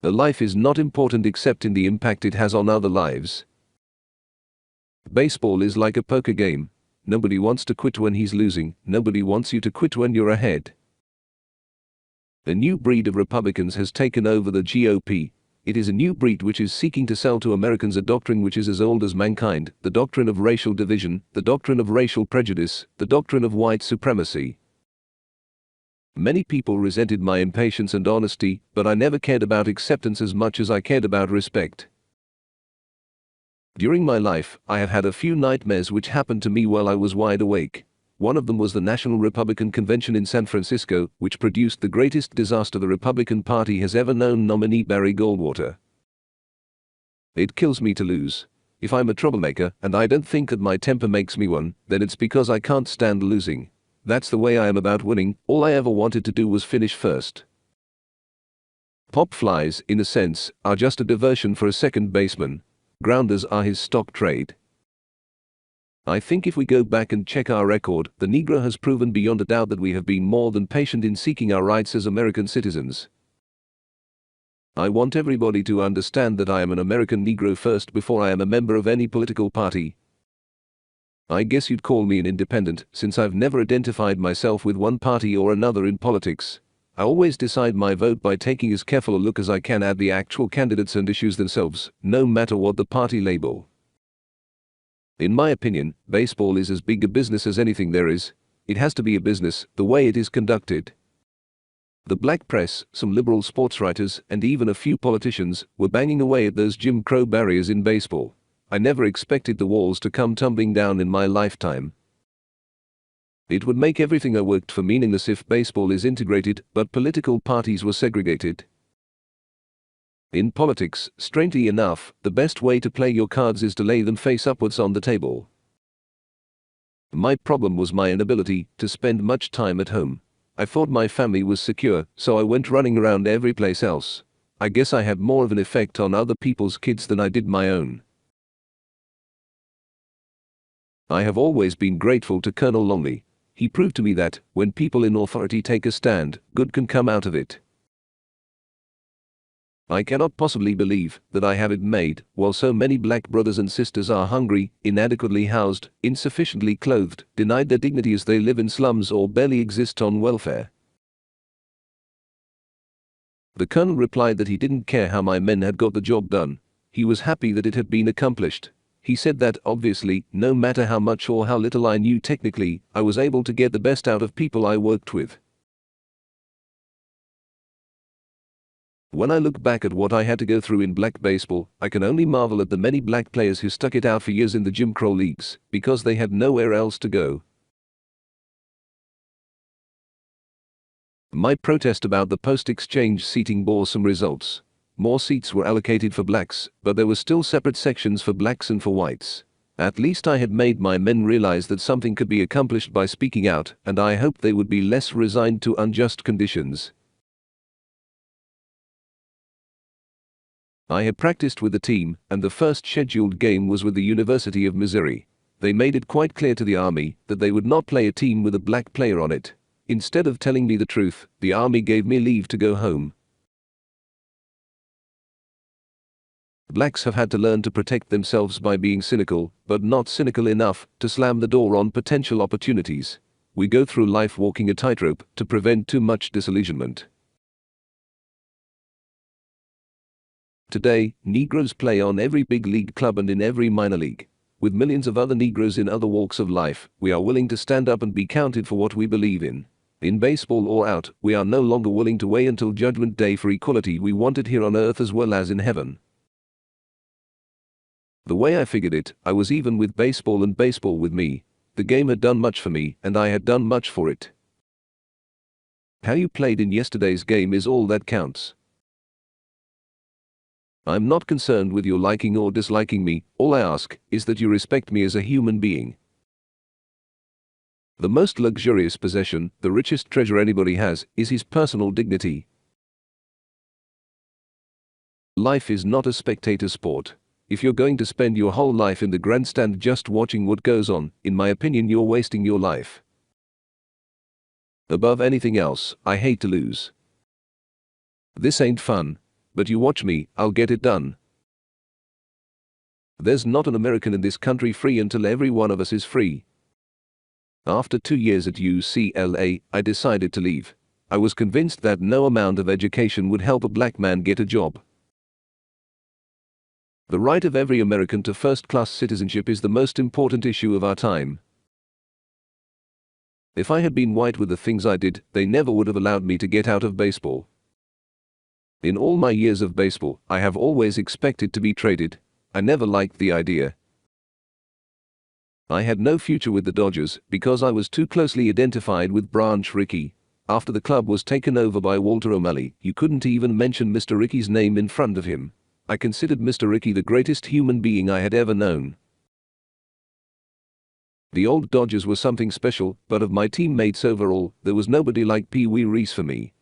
A life is not important except in the impact it has on other lives. Baseball is like a poker game. Nobody wants to quit when he's losing. Nobody wants you to quit when you're ahead. A new breed of Republicans has taken over the GOP. It is a new breed which is seeking to sell to Americans a doctrine which is as old as mankind, the doctrine of racial division, the doctrine of racial prejudice, the doctrine of white supremacy. Many people resented my impatience and honesty, but I never cared about acceptance as much as I cared about respect. During my life, I have had a few nightmares which happened to me while I was wide awake. One of them was the National Republican Convention in San Francisco, which produced the greatest disaster the Republican Party has ever known, nominee Barry Goldwater. It kills me to lose. If I'm a troublemaker, and I don't think that my temper makes me one, then it's because I can't stand losing. That's the way I am about winning. All I ever wanted to do was finish first. Pop flies, in a sense, are just a diversion for a second baseman. Grounders are his stock trade. I think if we go back and check our record, the Negro has proven beyond a doubt that we have been more than patient in seeking our rights as American citizens. I want everybody to understand that I am an American Negro first before I am a member of any political party. I guess you'd call me an independent, since I've never identified myself with one party or another in politics. I always decide my vote by taking as careful a look as I can at the actual candidates and issues themselves, no matter what the party label. In my opinion, baseball is as big a business as anything there is. It has to be a business, the way it is conducted. The black press, some liberal sports writers, and even a few politicians were banging away at those Jim Crow barriers in baseball. I never expected the walls to come tumbling down in my lifetime. It would make everything I worked for meaningless if baseball is integrated, but political parties were segregated. In politics, strangely enough, the best way to play your cards is to lay them face upwards on the table. My problem was my inability to spend much time at home. I thought my family was secure, so I went running around every place else. I guess I had more of an effect on other people's kids than I did my own. I have always been grateful to Colonel Longley. He proved to me that, when people in authority take a stand, good can come out of it. I cannot possibly believe that I have it made, while so many black brothers and sisters are hungry, inadequately housed, insufficiently clothed, denied their dignity as they live in slums or barely exist on welfare. The colonel replied that he didn't care how my men had got the job done. He was happy that it had been accomplished. He said that, obviously, no matter how much or how little I knew technically, I was able to get the best out of people I worked with. When I look back at what I had to go through in black baseball, I can only marvel at the many black players who stuck it out for years in the Jim Crow leagues, because they had nowhere else to go. My protest about the post-exchange seating bore some results. More seats were allocated for blacks, but there were still separate sections for blacks and for whites. At least I had made my men realize that something could be accomplished by speaking out, and I hoped they would be less resigned to unjust conditions. I had practiced with the team, and the first scheduled game was with the University of Missouri. They made it quite clear to the Army that they would not play a team with a black player on it. Instead of telling me the truth, the Army gave me leave to go home. Blacks have had to learn to protect themselves by being cynical, but not cynical enough to slam the door on potential opportunities. We go through life walking a tightrope to prevent too much disillusionment. Today, Negroes play on every big league club and in every minor league. With millions of other Negroes in other walks of life, we are willing to stand up and be counted for what we believe in. In baseball or out, we are no longer willing to wait until Judgment Day for equality. We want it here on earth as well as in heaven. The way I figured it, I was even with baseball and baseball with me. The game had done much for me, and I had done much for it. How you played in yesterday's game is all that counts. I'm not concerned with your liking or disliking me. All I ask is that you respect me as a human being. The most luxurious possession, the richest treasure anybody has, is his personal dignity. Life is not a spectator sport. If you're going to spend your whole life in the grandstand just watching what goes on, in my opinion you're wasting your life. Above anything else, I hate to lose. This ain't fun. But you watch me, I'll get it done. There's not an American in this country free until every one of us is free. After 2 years at UCLA, I decided to leave. I was convinced that no amount of education would help a black man get a job. The right of every American to first-class citizenship is the most important issue of our time. If I had been white with the things I did, they never would have allowed me to get out of baseball. In all my years of baseball, I have always expected to be traded. I never liked the idea. I had no future with the Dodgers because I was too closely identified with Branch Rickey. After the club was taken over by Walter O'Malley, you couldn't even mention Mr. Rickey's name in front of him. I considered Mr. Rickey the greatest human being I had ever known. The old Dodgers were something special, but of my teammates overall, there was nobody like Pee Wee Reese for me.